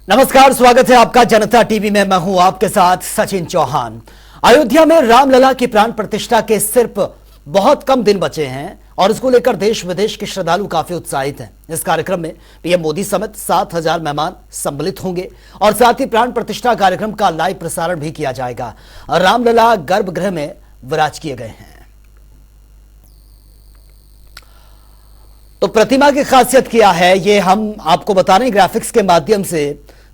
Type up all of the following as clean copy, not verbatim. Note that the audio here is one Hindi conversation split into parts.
नमस्कार, स्वागत है आपका जनता टीवी में। मैं हूं आपके साथ सचिन चौहान। अयोध्या में रामलला की प्राण प्रतिष्ठा के सिर्फ बहुत कम दिन बचे हैं और इसको लेकर देश विदेश के श्रद्धालु काफी उत्साहित हैं। इस कार्यक्रम में पीएम मोदी समेत 7,000 मेहमान सम्मिलित होंगे और साथ ही प्राण प्रतिष्ठा कार्यक्रम का लाइव प्रसारण भी किया जाएगा। रामलला गर्भगृह में विराज किए गए हैं। तो प्रतिमा की खासियत क्या है ये हम आपको बता रहे हैं ग्राफिक्स के माध्यम से।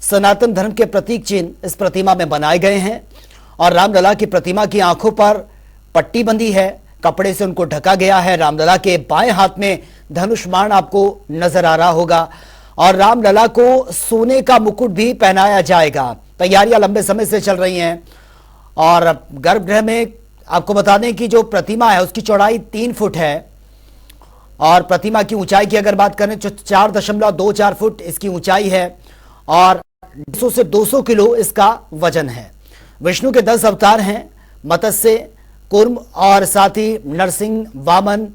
सनातन धर्म के प्रतीक चिन्ह इस प्रतिमा में बनाए गए हैं और रामलला की प्रतिमा की आंखों पर पट्टी बंधी है, कपड़े से उनको ढका गया है। रामलला के बाएं हाथ में धनुष बाण आपको नजर आ रहा होगा और रामलला को सोने का मुकुट भी पहनाया जाएगा। तैयारियां लंबे समय से चल रही हैं और गर्भगृह में आपको बता दें कि जो प्रतिमा है उसकी चौड़ाई 3 फुट है और प्रतिमा की ऊंचाई की अगर बात करें तो 4.24 फुट इसकी ऊंचाई है और 150 से 200 किलो इसका वजन है। विष्णु के 10 अवतार हैं, मत्स्य, कूर्म और साथ ही नरसिंह, वामन,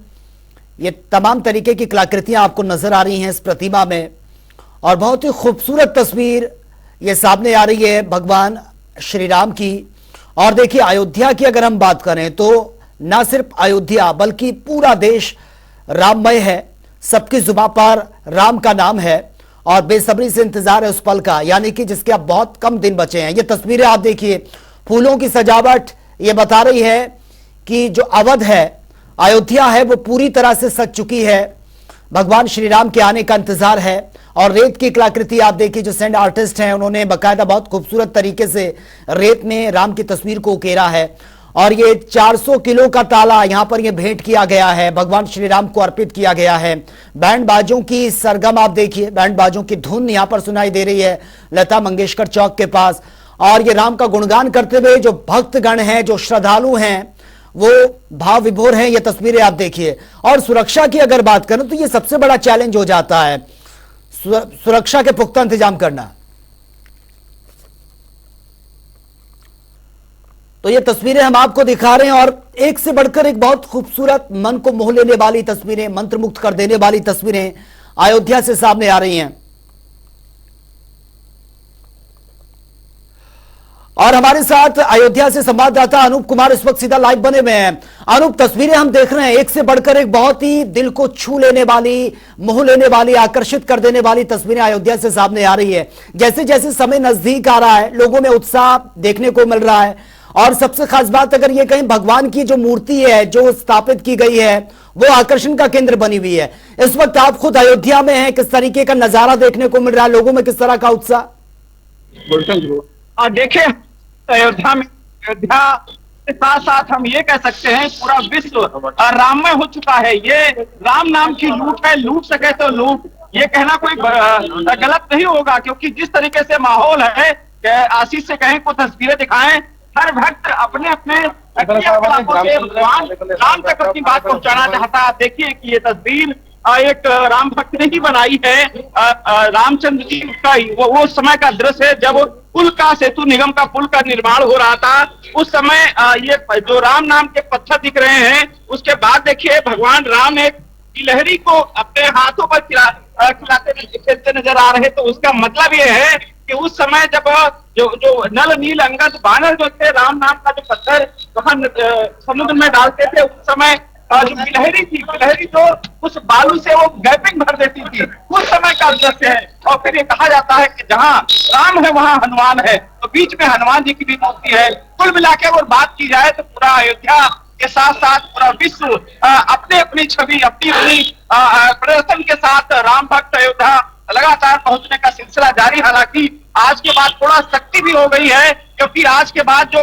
ये तमाम तरीके की कलाकृतियां आपको नजर आ रही हैं इस प्रतिमा में और बहुत ही खूबसूरत तस्वीर ये सामने आ रही है भगवान श्री राम की। और देखिए, अयोध्या की अगर हम बात करें तो ना सिर्फ अयोध्या बल्कि पूरा देश राममय है। सबकी जुबान पर राम का नाम है और बेसब्री से इंतजार है उस पल का, यानी कि जिसके अब बहुत कम दिन बचे हैं। ये तस्वीरें आप देखिए, फूलों की सजावट ये बता रही है कि जो अवध है, अयोध्या है, वो पूरी तरह से सज चुकी है। भगवान श्री राम के आने का इंतजार है और रेत की कलाकृति आप देखिए, जो सैंड आर्टिस्ट हैं उन्होंने बाकायदा बहुत खूबसूरत तरीके से रेत में राम की तस्वीर को उकेरा है और ये 400 किलो का ताला यहां पर ये भेंट किया गया है, भगवान श्री राम को अर्पित किया गया है। बैंड बाजों की सरगम आप देखिए, बैंड बाजों की धुन यहां पर सुनाई दे रही है लता मंगेशकर चौक के पास और ये राम का गुणगान करते हुए जो भक्तगण हैं, जो श्रद्धालु हैं, वो भाव विभोर हैं। ये तस्वीरें आप देखिए। और सुरक्षा की अगर बात करें तो ये सबसे बड़ा चैलेंज हो जाता है, सुरक्षा के पुख्ता इंतजाम करना। तो ये तस्वीरें हम आपको दिखा रहे हैं और एक से बढ़कर एक बहुत खूबसूरत, मन को मोह लेने वाली तस्वीरें, मंत्रमुग्ध कर देने वाली तस्वीरें अयोध्या से सामने आ रही हैं। और हमारे साथ अयोध्या से संवाददाता अनूप कुमार इस वक्त सीधा लाइव बने हुए हैं। अनूप, तस्वीरें हम देख रहे हैं, एक से बढ़कर एक बहुत ही दिल को छू लेने वाली, मोह लेने वाली, आकर्षित कर देने वाली तस्वीरें अयोध्या से सामने आ रही है। जैसे जैसे समय नजदीक आ रहा है, लोगों में उत्साह देखने को मिल रहा है और सबसे खास बात अगर ये कहीं भगवान की जो मूर्ति है जो स्थापित की गई है वो आकर्षण का केंद्र बनी हुई है। इस वक्त आप खुद अयोध्या में हैं, किस तरीके का नजारा देखने को मिल रहा है, लोगों में किस तरह का उत्साह? देखिए, अयोध्या के साथ साथ हम ये कह सकते हैं पूरा विश्व राममय हो चुका है। ये राम नाम की लूट है, लूट सके तो लूट, ये कहना कोई गलत नहीं होगा क्योंकि जिस तरीके से माहौल है, आशीष से कहें को तस्वीरें दिखाएं, हर भक्त अपने अपने भगवान राम तक अपनी बात पहुंचाना चाहता है। देखिए कि ये तस्वीर एक राम भक्त ने ही बनाई है। रामचंद्र जी का वो समय का दृश्य है जब पुल का, सेतु निगम का पुल का निर्माण हो रहा था। उस समय ये जो राम नाम के पत्थर दिख रहे हैं, उसके बाद देखिए भगवान राम एक गिलहरी को अपने हाथों पर खिलाते खेलते नजर आ रहे। तो उसका मतलब ये है कि उस समय जब जो नल नील अंगद बानर जो थे, राम नाम का जो पत्थर वहां समुद्र में डालते थे, उस समय जो गिलहरी थी, गिलहरी जो उस बालू से वो गैपिंग भर देती थी, उस समय का दृश्य है। और फिर ये कहा जाता है कि जहाँ राम है वहाँ हनुमान है, तो बीच में हनुमान जी की भी मूर्ति है। कुल मिला के अगर बात की जाए तो पूरा अयोध्या के साथ साथ पूरा विश्व अपने अपनी छवि, अपनी प्रदर्शन के साथ राम भक्त अयोध्या लगातार पहुंचने का सिलसिला जारी। हालांकि आज के बाद थोड़ा सख्ती भी हो गई है क्योंकि आज के बाद जो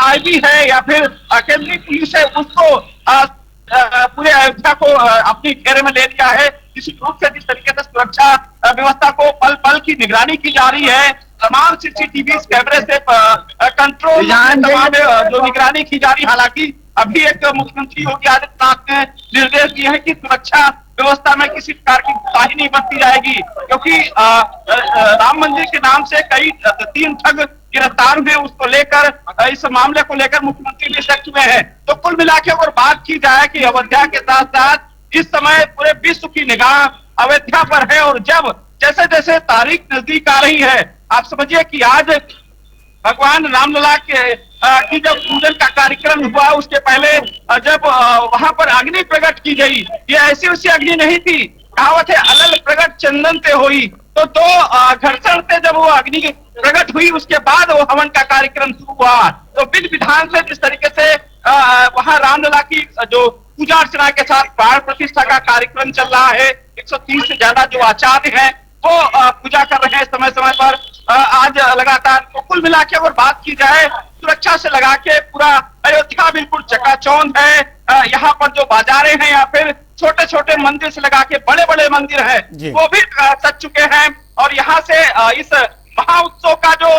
आईबी है या फिर केंद्रीय पुलिस है, उसको पूरे अयोध्या को अपनी घेरे में ले लिया है। किसी रूप से जिस तरीके से सुरक्षा व्यवस्था को पल पल की निगरानी की जा रही है, तमाम सीसीटीवी कैमरे से कंट्रोल, जो निगरानी की जा रही। हालांकि अभी एक मुख्यमंत्री योगी आदित्यनाथ ने निर्देश दिए हैं कि सुरक्षा व्यवस्था में किसी प्रकार की कोताही नहीं बरती जाएगी क्योंकि राम मंदिर के नाम से कई 3 ठग गिरफ्तार हुए, उसको लेकर इस मामले को लेकर मुख्यमंत्री भी सख्त हुए हैं। तो कुल मिला के अगर बात की जाए कि अयोध्या के साथ साथ इस समय पूरे विश्व की निगाह अयोध्या पर है और जब जैसे जैसे तारीख नजदीक आ रही है, आप समझिए कि आज भगवान रामलला के की जब पूजन का कार्यक्रम हुआ, उसके पहले जब वहां पर अग्नि प्रकट की गई, ये ऐसी वैसी अग्नि नहीं थी। कहावत है अलल प्रकट चंदन ते हुई, तो दो घर्षण से जब वो अग्नि प्रकट हुई, उसके बाद वो हवन का कार्यक्रम शुरू हुआ। तो विधि विधान से जिस तरीके से वहां रामलला की जो पूजा अर्चना के साथ प्राण प्रतिष्ठा का कार्यक्रम चल रहा है, 130 से ज्यादा जो आचार्य हैं वो पूजा कर रहे हैं समय समय पर आज लगातार। तो कुल मिला के अगर बात की जाए, सुरक्षा से लगा के पूरा अयोध्या बिल्कुल चकाचौंध है। यहाँ पर जो बाजारें हैं या फिर छोटे छोटे मंदिर से लगा के बड़े बड़े मंदिर हैं वो भी सज चुके हैं। और यहाँ से इस महाउत्सव का जो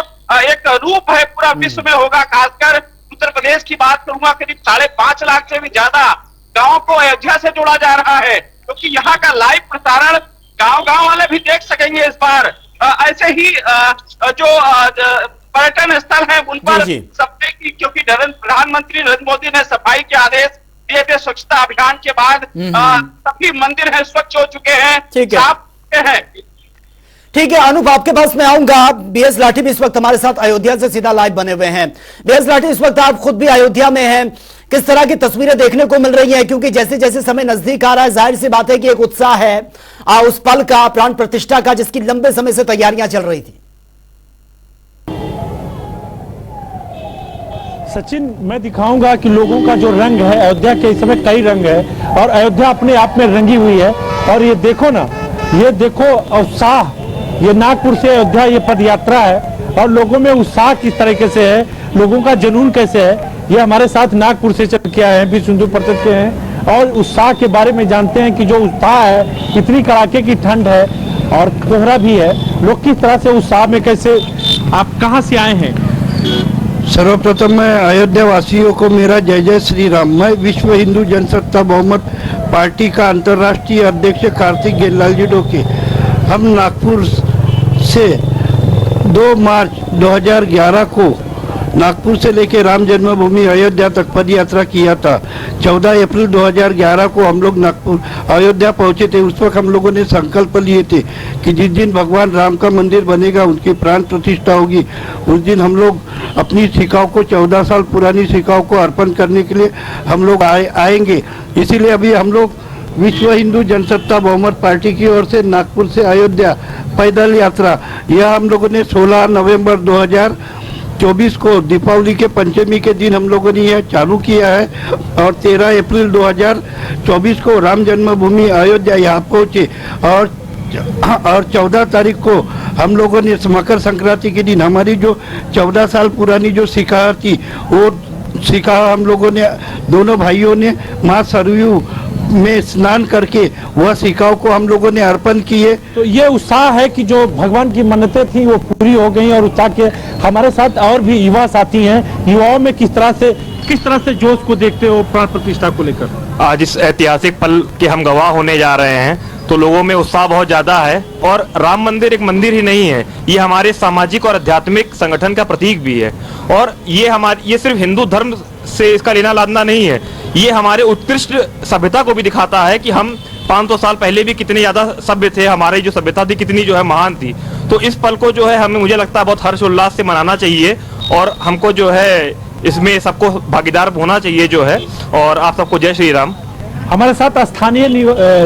एक रूप है पूरा विश्व में होगा। खासकर उत्तर प्रदेश की बात करूंगा, करीब 5.5 लाख से भी ज्यादा गांवों को अयोध्या से जोड़ा जा रहा है, क्योंकि यहाँ का लाइव प्रसारण गांव वाले भी देख सकेंगे इस बार। ऐसे ही जो पर्यटन स्थल है उन पर सफाई की, क्योंकि प्रधानमंत्री नरेंद्र मोदी ने सफाई के आदेश दिए थे। स्वच्छता अभियान के बाद सभी मंदिर है स्वच्छ हो चुके हैं, साफ हैं। ठीक है अनूप, आपके पास मैं आऊंगा। बीएस लाठी भी इस वक्त हमारे साथ अयोध्या से सीधा लाइव बने हुए हैं। बीएस लाठी, इस वक्त आप खुद भी अयोध्या में हैं, किस तरह की तस्वीरें देखने को मिल रही हैं? क्योंकि जैसे जैसे समय नजदीक आ रहा है, जाहिर सी बात है कि एक उत्साह है उस पल का, प्राण प्रतिष्ठा का, जिसकी लंबे समय से तैयारियां चल रही थी। सचिन, मैं दिखाऊंगा कि लोगों का जो रंग है अयोध्या के, इस समय कई रंग है और अयोध्या अपने आप में रंगी हुई है। और ये देखो ना, ये देखो उत्साह, ये नागपुर से अयोध्या ये पद यात्रा है और लोगों में उत्साह किस तरीके से है, लोगों का जुनून कैसे है। ये हमारे साथ नागपुर से चल के आए हैं, बीस सिंधु परिषद के हैं और उत्साह के बारे में जानते हैं कि जो उत्साह है, इतनी कड़ाके की ठंड है और कोहरा भी है, लोग किस तरह से उत्साह में कैसे। आप कहाँ से आए हैं? सर्वप्रथम मैं अयोध्या वासियों को मेरा जय जय श्री राम। मैं विश्व हिंदू जनसत्ता बहुमत पार्टी का अंतर्राष्ट्रीय अध्यक्ष कार्तिक गेललाल जी डोके। हम नागपुर से 2 मार्च 2011 को नागपुर से लेकर राम जन्मभूमि अयोध्या तक पद यात्रा किया था। 14 अप्रैल 2011 को हम लोग नागपुर अयोध्या पहुंचे थे। उस वक्त हम लोगों ने संकल्प लिए थे कि जिस दिन भगवान राम का मंदिर बनेगा, उनकी प्राण प्रतिष्ठा होगी, उस दिन हम लोग अपनी शिकाओं को, 14 साल पुरानी शिकाओं को अर्पण करने के लिए हम लोग आएंगे। इसीलिए अभी हम लोग विश्व हिंदू जनसत्ता बहुमत पार्टी की ओर से नागपुर से अयोध्या पैदल यात्रा, यह हम लोगों ने 16 नवंबर 2024 को दीपावली के पंचमी के दिन हम लोगों ने यह चालू किया है और 13 अप्रैल 2024 को राम जन्मभूमि अयोध्या यहाँ पहुँचे और 14 तारीख को हम लोगों ने मकर संक्रांति के दिन हमारी जो 14 साल पुरानी जो सिक्का थी, वो सिक्का हम लोगों ने, दोनों भाइयों ने माँ सरयू में स्नान करके वह सिक्काओं को हम लोगों ने अर्पण किए। तो ये उत्साह है कि जो भगवान की मन्नतें थी वो पूरी हो गई और उत्साह के हमारे साथ और भी युवा साथी हैं। युवाओं में किस तरह से जोश को देखते हो प्राण प्रतिष्ठा को लेकर? आज इस ऐतिहासिक पल के हम गवाह होने जा रहे हैं, तो लोगों में उत्साह बहुत ज्यादा है। और राम मंदिर एक मंदिर ही नहीं है, ये हमारे सामाजिक और आध्यात्मिक संगठन का प्रतीक भी है। और ये सिर्फ हिंदू धर्म से इसका लेना लादना नहीं है, ये हमारे उत्कृष्ट सभ्यता को भी दिखाता है कि हम 500 साल पहले भी कितने ज्यादा सभ्य थे, हमारी जो सभ्यता थी कितनी जो है महान थी। तो इस पल को जो है हमें, मुझे लगता है, बहुत हर्षोल्लास से मनाना चाहिए और हमको जो है इसमें सबको भागीदार होना चाहिए जो है। और आप सबको जय श्री राम। हमारे साथ स्थानीय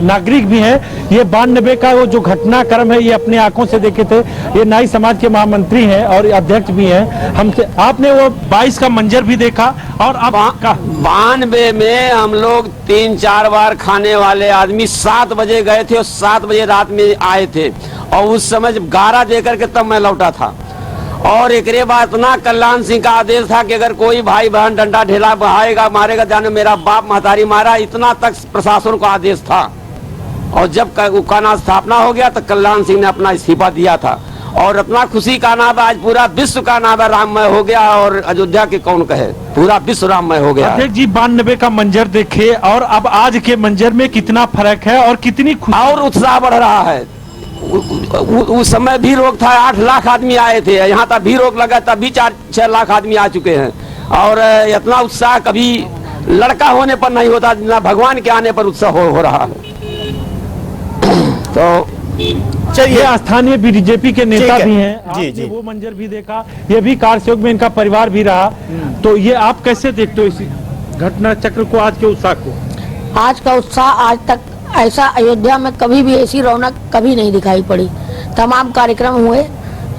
नागरिक भी हैं। ये 92 का वो जो घटनाक्रम है ये अपने आंखों से देखे थे। ये नाई समाज के महामंत्री हैं और अध्यक्ष भी हैं। हमसे आपने वो 22 का मंजर भी देखा और अब 92 में हम लोग 3-4 बार खाने वाले आदमी 7 बजे गए थे और 7 बजे रात में आए थे और उस समय गारा देकर के तब मैं लौटा था। और एक बाद इतना कल्याण सिंह का आदेश था कि अगर कोई भाई बहन डंडा ढेला बहाएगा, मारेगा, जाने मेरा बाप महतारी मारा, इतना तक प्रशासन का आदेश था। और जब का स्थापना हो गया तो कल्याण सिंह ने अपना इस्तीफा दिया था और इतना खुशी का नाम आज पूरा विश्व का नाम है राममय हो गया। और अयोध्या के कौन कहे, पूरा विश्व राममय हो गया। अध्यक्ष जी 92 का मंजर देखे और अब आज के मंजर में कितना फर्क है और कितनी और उत्साह बढ़ रहा है। उस समय भी रोक था, 8 लाख आदमी आए थे, यहाँ तक भी रोक लगा तब भी 4-6 लाख आदमी आ चुके हैं। और इतना उत्साह कभी लड़का होने पर नहीं होता जितना भगवान के आने पर उत्साह हो रहा है। तो चलिए, ये स्थानीय बीजेपी के नेता ठीक है। भी हैं। जी, आपने जी। वो मंजर भी देखा, ये भी कार सहयोग में इनका परिवार भी रहा। तो ये आप कैसे देखते हो इस घटना चक्र को, आज के उत्साह को? आज का उत्साह, आज तक ऐसा अयोध्या में कभी भी ऐसी रौनक कभी नहीं दिखाई पड़ी। तमाम कार्यक्रम हुए,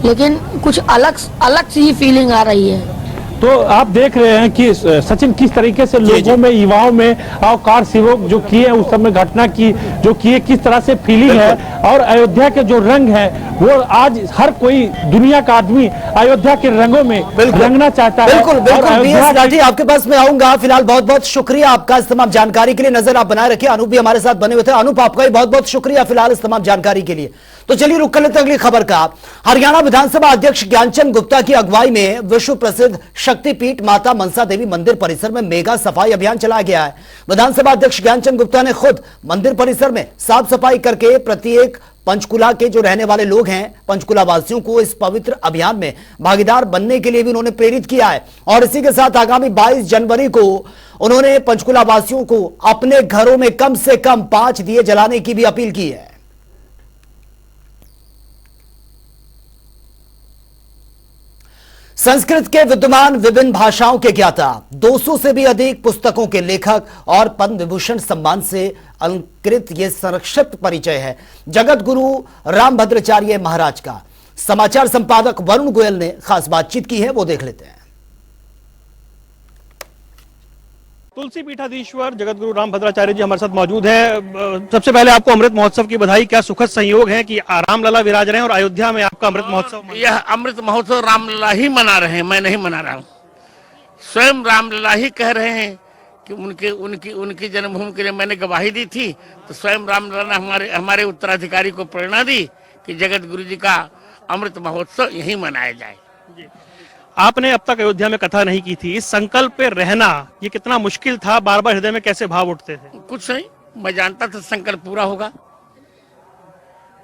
लेकिन कुछ अलग सी ही फीलिंग आ रही है। तो आप देख रहे हैं कि सचिन किस तरीके से लोगों में, युवाओं में और कार सेवक जो किए उस समय घटना की जो किए, किस तरह से फीलिंग है। और अयोध्या के जो रंग है वो आज हर कोई दुनिया का आदमी अयोध्या के रंगों में रंगना चाहता है। बिल्कुल और बिल्कुल। अयोध्या बीएस राठी, आपके पास मैं आऊंगा। फिलहाल बहुत बहुत शुक्रिया आपका इस तमाम जानकारी के लिए। नजर आप बनाए रखिए, अनूप भी हमारे साथ बने हुए थे। अनूप, आपका भी बहुत बहुत शुक्रिया फिलहाल इस तमाम जानकारी के लिए। तो चलिए रुक कर लेते हैं अगली खबर का। हरियाणा विधानसभा अध्यक्ष ज्ञानचंद गुप्ता की अगुवाई में विश्व प्रसिद्ध शक्तिपीठ माता मनसा देवी मंदिर परिसर में मेगा सफाई अभियान चलाया गया है। विधानसभा अध्यक्ष ज्ञानचंद गुप्ता ने खुद मंदिर परिसर में साफ सफाई करके प्रत्येक पंचकुला के जो रहने वाले लोग हैं, पंचकुला वासियों को इस पवित्र अभियान में भागीदार बनने के लिए भी उन्होंने प्रेरित किया है। और इसी के साथ आगामी 22 जनवरी को उन्होंने पंचकुला वासियों को अपने घरों में कम से कम 5 दिए जलाने की भी अपील की है। संस्कृत के विद्वान, विभिन्न भाषाओं के ज्ञाता, 200 से भी अधिक पुस्तकों के लेखक और पद्म विभूषण सम्मान से अलंकृत ये संक्षिप्त परिचय है जगत गुरु रामभद्राचार्य महाराज का। समाचार संपादक वरुण गोयल ने खास बातचीत की है, वो देख लेते हैं। तुलसी पीठाधीश्वर जगतगुरु रामभद्राचार्य जी हमारे साथ मौजूद हैं। सबसे पहले आपको अमृत महोत्सव की बधाई। क्या सुखद संयोग है कि रामलला विराज रहे हैं और अयोध्या में आपका अमृत महोत्सव। यह अमृत महोत्सव रामलला ही मना रहे हैं, मैं नहीं मना रहा हूँ। स्वयं रामलला ही कह रहे हैं कि उनकी जन्मभूमि के लिए मैंने गवाही दी थी, तो स्वयं रामलला ने हमारे उत्तराधिकारी को प्रेरणा दी कि जगत गुरु जी का अमृत महोत्सव यही मनाया जाए। आपने अब तक अयोध्या में कथा नहीं की थी, इस संकल्प पे रहना ये कितना मुश्किल था? बार बार हृदय में कैसे भाव उठते थे? कुछ नहीं, मैं जानता था संकल्प पूरा होगा।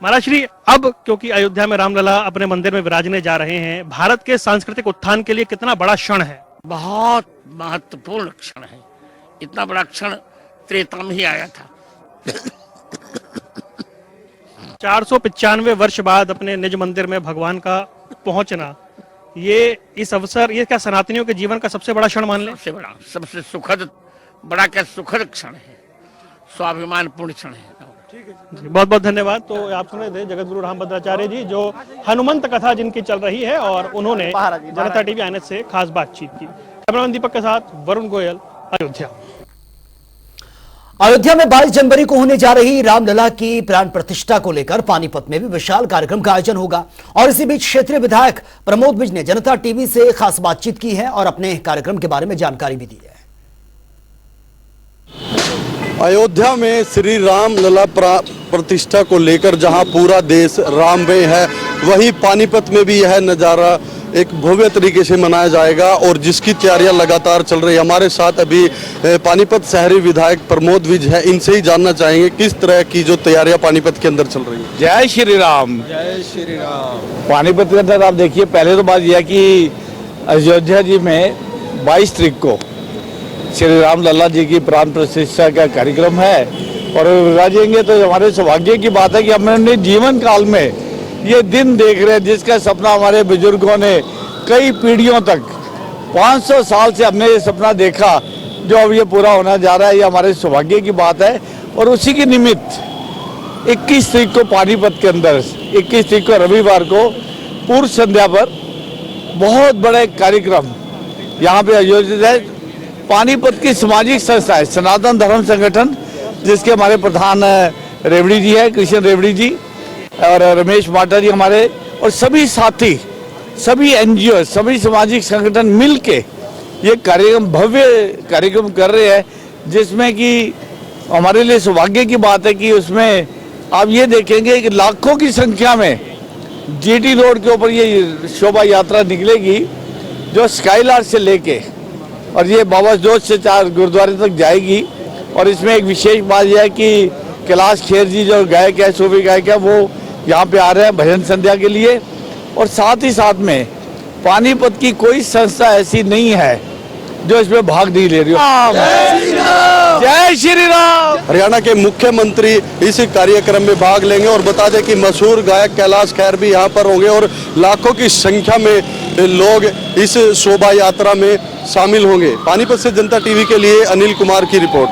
महाराज श्री, अब क्योंकि अयोध्या में रामलला अपने मंदिर में विराजने जा रहे हैं, भारत के सांस्कृतिक उत्थान के लिए कितना बड़ा क्षण है? बहुत महत्वपूर्ण क्षण है। इतना बड़ा क्षण त्रेता में ही आया था। 495 वर्ष बाद अपने निज मंदिर में भगवान का पहुंचना, ये इस अवसर, ये क्या सनातनियों के जीवन का सबसे बड़ा क्षण मान लें? सबसे बड़ा, सबसे सुखद, बड़ा क्या सुखद क्षण है, स्वाभिमान पूर्ण क्षण है। बहुत बहुत धन्यवाद। तो आप सुने थे जगत गुरु रामभद्राचार्य जी, जो हनुमंत कथा जिनकी चल रही है, और उन्होंने जनता टीवी आईएनएच से खास बातचीत की। कैमरामैन दीपक के साथ वरुण गोयल, अयोध्या। अयोध्या में 22 जनवरी को होने जा रही रामलला की प्राण प्रतिष्ठा को लेकर पानीपत में भी विशाल कार्यक्रम का आयोजन होगा। और इसी बीच क्षेत्रीय विधायक प्रमोद विज ने जनता टीवी से खास बातचीत की है और अपने कार्यक्रम के बारे में जानकारी भी दी है। अयोध्या में श्री रामलला प्रतिष्ठा को लेकर जहां पूरा देश राममय है, वहीं पानीपत में भी यह नज़ारा एक भव्य तरीके से मनाया जाएगा और जिसकी तैयारियां लगातार चल रही है। हमारे साथ अभी पानीपत शहरी विधायक प्रमोद विज है, इनसे ही जानना चाहेंगे किस तरह की जो तैयारियां पानीपत के अंदर चल रही है। जय श्री राम। जय श्री राम। पानीपत के अंदर आप देखिए, पहले तो बात यह है कि अयोध्या जी में 22 तारीख को श्री रामलला जी की प्राण प्रतिष्ठा का कार्यक्रम है और विराजेंगे, तो हमारे सौभाग्य की बात है कि हमने जीवन काल में ये दिन देख रहे हैं जिसका सपना हमारे बुजुर्गों ने कई पीढ़ियों तक 500 साल से हमने ये सपना देखा, जो अब ये पूरा होना जा रहा है। ये हमारे सौभाग्य की बात है। और उसी के निमित्त 21 तारीख को पानीपत के अंदर, 21 तारीख को रविवार को पूर्व संध्या पर बहुत बड़े कार्यक्रम यहाँ पे आयोजित है। पानीपत की सामाजिक संस्था है सनातन धर्म संगठन, जिसके हमारे प्रधान रेवड़ी जी है, कृष्ण रेवड़ी जी और रमेश माटा जी हमारे, और सभी साथी, सभी एनजीओ, सभी सामाजिक संगठन मिलके ये कार्यक्रम, भव्य कार्यक्रम कर रहे हैं, जिसमें कि हमारे लिए सौभाग्य की बात है कि उसमें आप ये देखेंगे कि लाखों की संख्या में जीटी रोड के ऊपर ये शोभा यात्रा निकलेगी, जो स्काईलार्क से लेके और ये बाबा जोश से 4 गुरुद्वारे तक जाएगी। और इसमें एक विशेष बात यह है कि कैलाश खेर जी जो गायक है, सूफी गायक है, वो यहाँ पे आ रहे हैं भजन संध्या के लिए। और साथ ही साथ में पानीपत की कोई संस्था ऐसी नहीं है जो इसमें भाग नहीं ले रही हो। जय श्री राम। हरियाणा के मुख्यमंत्री इस कार्यक्रम में भाग लेंगे और बता दें कि मशहूर गायक कैलाश खेर भी यहाँ पर होंगे और लाखों की संख्या में लोग इस शोभा यात्रा में शामिल होंगे। पानीपत से जनता टीवी के लिए अनिल कुमार की रिपोर्ट।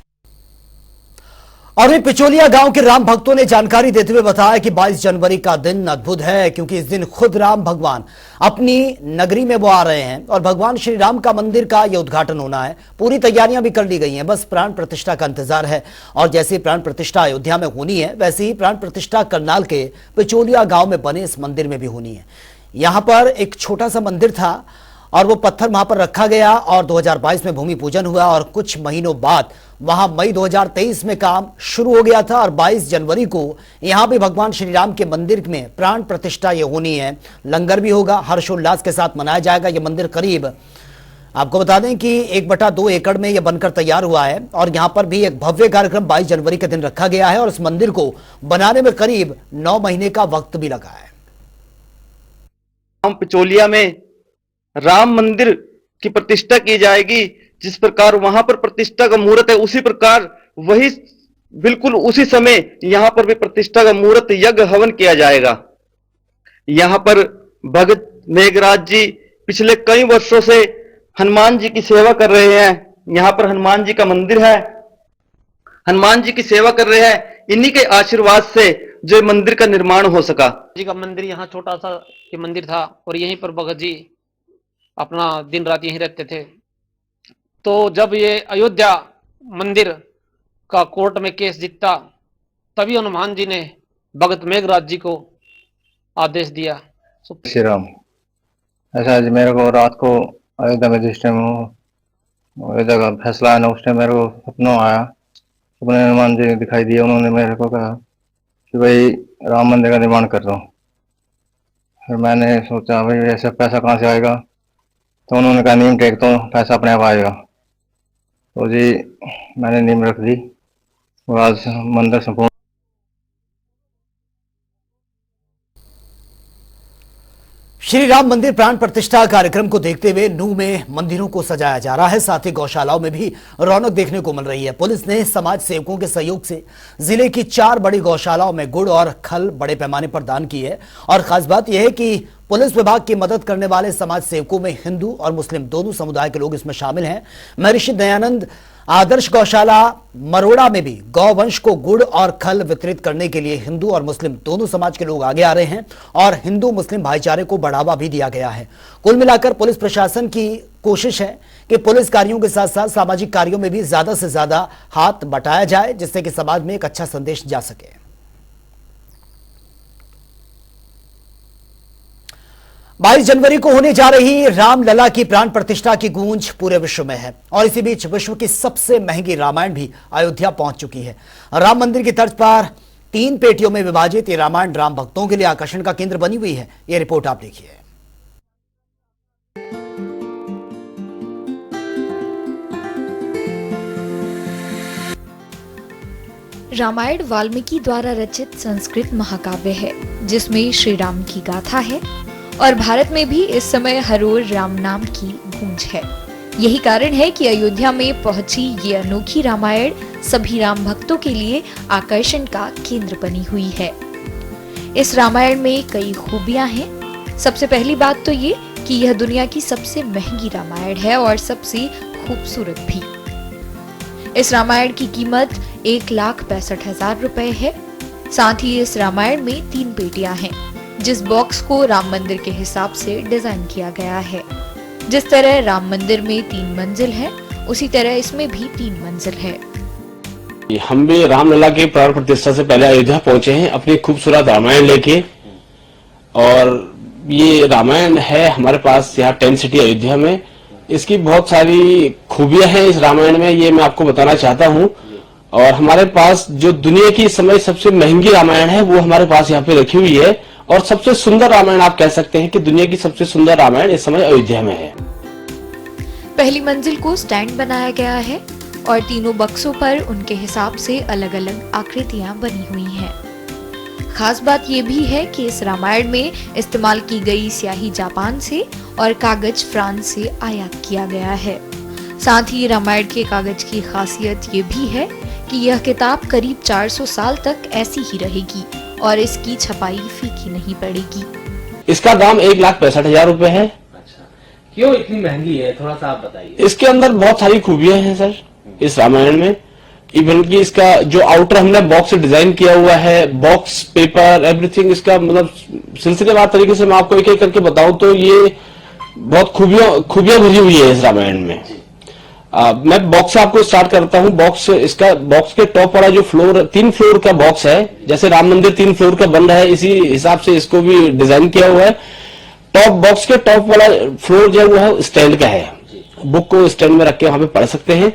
और पिचोलिया गांव के राम भक्तों ने जानकारी देते हुए बताया कि 22 जनवरी का दिन अद्भुत है, क्योंकि इस दिन खुद राम भगवान अपनी नगरी में वो आ रहे हैं और भगवान श्री राम का मंदिर का ये उद्घाटन होना है। पूरी तैयारियां भी कर ली गई हैं, बस प्राण प्रतिष्ठा का इंतजार है। और जैसे प्राण प्रतिष्ठा अयोध्या में होनी है, वैसे ही प्राण प्रतिष्ठा करनाल के पिचोलिया गांव में बने इस मंदिर में भी होनी है। यहां पर एक छोटा सा मंदिर था और वो पत्थर वहां पर रखा गया और 2022 में भूमि पूजन हुआ और कुछ महीनों बाद वहां मई 2023 में काम शुरू हो गया था और 22 जनवरी को यहां भी भगवान श्री राम के मंदिर में प्राण प्रतिष्ठा ये होनी है। लंगर भी होगा, हर्षोल्लास के साथ मनाया जाएगा। ये मंदिर करीब, आपको बता दें कि 1/2 एकड़ में यह बनकर तैयार हुआ है और यहां पर भी एक भव्य कार्यक्रम 22 जनवरी के दिन रखा गया है और इस मंदिर को बनाने में करीब 9 महीने का वक्त भी लगा है। पिचोलिया में राम मंदिर की प्रतिष्ठा की जाएगी। जिस प्रकार वहां पर प्रतिष्ठा का मुहूर्त है, उसी प्रकार वही बिल्कुल उसी समय यहां पर भी प्रतिष्ठा का मुहूर्त यज्ञ हवन किया जाएगा। यहां पर भगत मेघराज जी पिछले कई वर्षों से हनुमान जी की सेवा कर रहे हैं। यहां पर हनुमान जी का मंदिर है, हनुमान जी की सेवा कर रहे हैं। इन्हीं के आशीर्वाद से जो मंदिर का निर्माण हो सका। जी का मंदिर यहाँ छोटा सा ये मंदिर था और यहीं पर भगत जी अपना दिन रात यहीं रहते थे। तो जब ये अयोध्या मंदिर का कोर्ट में केस जीता, तभी हनुमान जी ने भगत मेघराज जी को आदेश दिया। श्री राम। ऐसा आज मेरे को रात को अयोध्या में जिस टाइम अयोध्या का फैसला है ना, उस टाइम मेरे को सपना आया, सपने हनुमान जी दिखाई दिए। उन्होंने मेरे को कहा कि भाई राम मंदिर का निर्माण कर दो। फिर मैंने सोचा भाई ऐसा पैसा कहाँ से आएगा, तो उन्होंने कहा नीम टेक दो, पैसा अपने आप आएगा। तो जी मैंने नीम रख दी और आज मंदिर संपूर्ण। श्री राम मंदिर प्राण प्रतिष्ठा कार्यक्रम को देखते हुए नूह में मंदिरों को सजाया जा रहा है, साथ ही गौशालाओं में भी रौनक देखने को मिल रही है। पुलिस ने समाज सेवकों के सहयोग से जिले की 4 बड़ी गौशालाओं में गुड़ और खल बड़े पैमाने पर दान की है और खास बात यह है कि पुलिस विभाग की मदद करने वाले समाज सेवकों में हिंदू और मुस्लिम दोनों समुदाय के लोग इसमें शामिल हैं। महर्षि दयानंद आदर्श गौशाला मरोड़ा में भी गौवंश को गुड़ और खल वितरित करने के लिए हिंदू और मुस्लिम दोनों समाज के लोग आगे आ रहे हैं और हिंदू मुस्लिम भाईचारे को बढ़ावा भी दिया गया है। कुल मिलाकर पुलिस प्रशासन की कोशिश है कि पुलिस कार्यों के साथ साथ सामाजिक कार्यों में भी ज्यादा से ज्यादा हाथ बटाया जाए, जिससे कि समाज में एक अच्छा संदेश जा सके। 22 जनवरी को होने जा रही रामलला की प्राण प्रतिष्ठा की गूंज पूरे विश्व में है और इसी बीच विश्व की सबसे महंगी रामायण भी अयोध्या पहुंच चुकी है। राम मंदिर की तर्ज पर 3 पेटियों में विभाजित ये रामायण राम भक्तों के लिए आकर्षण का केंद्र बनी हुई है। ये रिपोर्ट आप देखिए। रामायण वाल्मीकि द्वारा रचित संस्कृत महाकाव्य है, जिसमें श्री राम की गाथा है और भारत में भी इस समय हर ओर राम नाम की गूंज है। यही कारण है कि अयोध्या में पहुंची ये अनोखी रामायण सभी राम भक्तों के लिए आकर्षण का केंद्र बनी हुई है। इस रामायण में कई खूबियां हैं। सबसे पहली बात तो ये कि यह दुनिया की सबसे महंगी रामायण है और सबसे खूबसूरत भी। इस रामायण की कीमत 1,65,000 रुपए है। साथ ही इस रामायण में 3 पेटियां हैं, जिस बॉक्स को राम मंदिर के हिसाब से डिजाइन किया गया है। जिस तरह राम मंदिर में 3 मंजिल है, उसी तरह इसमें भी 3 मंजिल है। हम भी रामलला के प्राण प्रतिष्ठा से पहले अयोध्या पहुंचे हैं अपनी खूबसूरत रामायण लेके। और ये रामायण है हमारे पास यहाँ टेंट सिटी अयोध्या में। इसकी बहुत सारी खूबियां हैं इस रामायण में, ये मैं आपको बताना चाहता हूँ। और हमारे पास जो दुनिया की इस समय सबसे महंगी रामायण है वो हमारे पास यहाँ पे रखी हुई है और सबसे सुंदर रामायण आप कह सकते हैं कि दुनिया की सबसे सुंदर रामायण इस समय अयोध्या में है। पहली मंजिल को स्टैंड बनाया गया है और तीनों बक्सों पर उनके हिसाब से अलग अलग आकृतियां बनी हुई हैं। खास बात यह भी है कि इस रामायण में इस्तेमाल की गई स्याही जापान से और कागज फ्रांस से आयात किया गया है। साथ ही रामायण के कागज की खासियत ये भी है कि यह किताब करीब 400 साल तक ऐसी ही रहेगी और इसकी छपाई फीकी नहीं पड़ेगी। इसका दाम 1,65,000 रुपए है। क्यों इतनी महंगी है, थोड़ा सा आप बताइए। इसके अंदर बहुत सारी खूबियां हैं सर इस रामायण में। इवन की इसका जो आउटर हमने बॉक्स डिजाइन किया हुआ है, बॉक्स पेपर एवरीथिंग, इसका मतलब सिलसिलेवार तरीके से मैं आपको एक एक करके बताऊं तो ये बहुत खूबियां भरी हुई है इस रामायण में। मैं बॉक्स से आपको स्टार्ट करता हूं। बॉक्स के टॉप वाला जो फ्लोर, 3 फ्लोर का बॉक्स है, जैसे राम मंदिर 3 फ्लोर का बन रहा है, इसी हिसाब से इसको भी डिजाइन किया हुआ है। टॉप बॉक्स के टॉप वाला फ्लोर जो है स्टैंड का है, बुक को स्टैंड में रख के वहां पे पढ़ सकते हैं।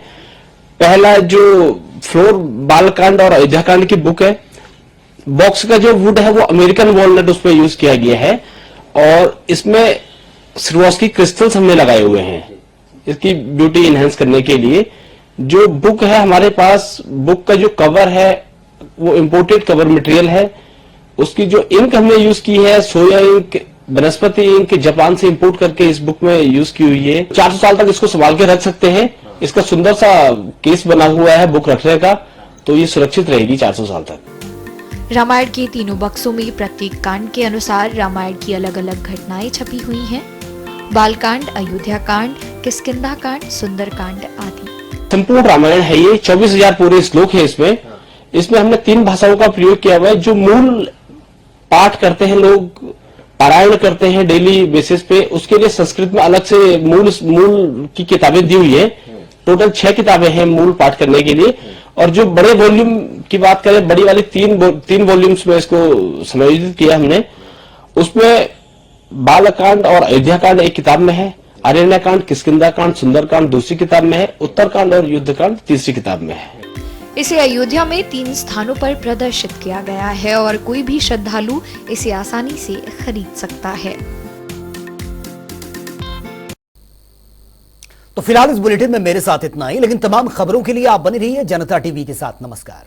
पहला जो फ्लोर बालकांड और अयोध्याकांड की बुक है। बॉक्स का जो वुड है वो अमेरिकन वॉलनट उस पर यूज किया गया है और इसमें श्रीवास्तव क्रिस्टल्स हमने लगाए हुए हैं इसकी ब्यूटी इनहेंस करने के लिए। जो बुक है हमारे पास, बुक का जो कवर है वो इंपोर्टेड कवर मटेरियल है। उसकी जो इंक हमने यूज की है सोया इंक, वनस्पति इंक जापान से इंपोर्ट करके इस बुक में यूज की हुई है। 400 साल तक इसको संभाल के रख सकते हैं। इसका सुंदर सा केस बना हुआ है बुक रखने का, तो ये सुरक्षित रहेगी 400 साल तक। रामायण के तीनों बक्सों में प्रत्येक कांड के अनुसार रामायण की अलग अलग घटनाएं छपी हुई हैं। बालकांड, अयोध्या कांड, किष्किंधा कांड, सुंदर कांड आदि। संपूर्ण रामायण है ये, 24,000 पूरे श्लोक है इसमें हमने 3 भाषाओं का प्रयोग किया हुआ है। जो मूल पाठ करते हैं लोग, पारायण करते हैं डेली बेसिस पे, उसके लिए संस्कृत में अलग से मूल की किताबें दी हुई है। टोटल 6 किताबें हैं मूल पाठ करने के लिए। और जो बड़े वॉल्यूम की बात करें, बड़ी वाली 3 वॉल्यूम्स में इसको समायोजित किया हमने। उसमें बालकांड और अयोध्याकांड एक किताब में है, अरण्यकांड, किष्किंधाकांड, सुंदरकांड दूसरी किताब में है, उत्तरकांड और युद्धकांड तीसरी किताब में है। इसे अयोध्या में 3 स्थानों पर प्रदर्शित किया गया है और कोई भी श्रद्धालु इसे आसानी से खरीद सकता है। तो फिलहाल इस बुलेटिन में मेरे साथ इतना ही, लेकिन तमाम खबरों के लिए आप बने रहिए जनता टीवी के साथ। नमस्कार।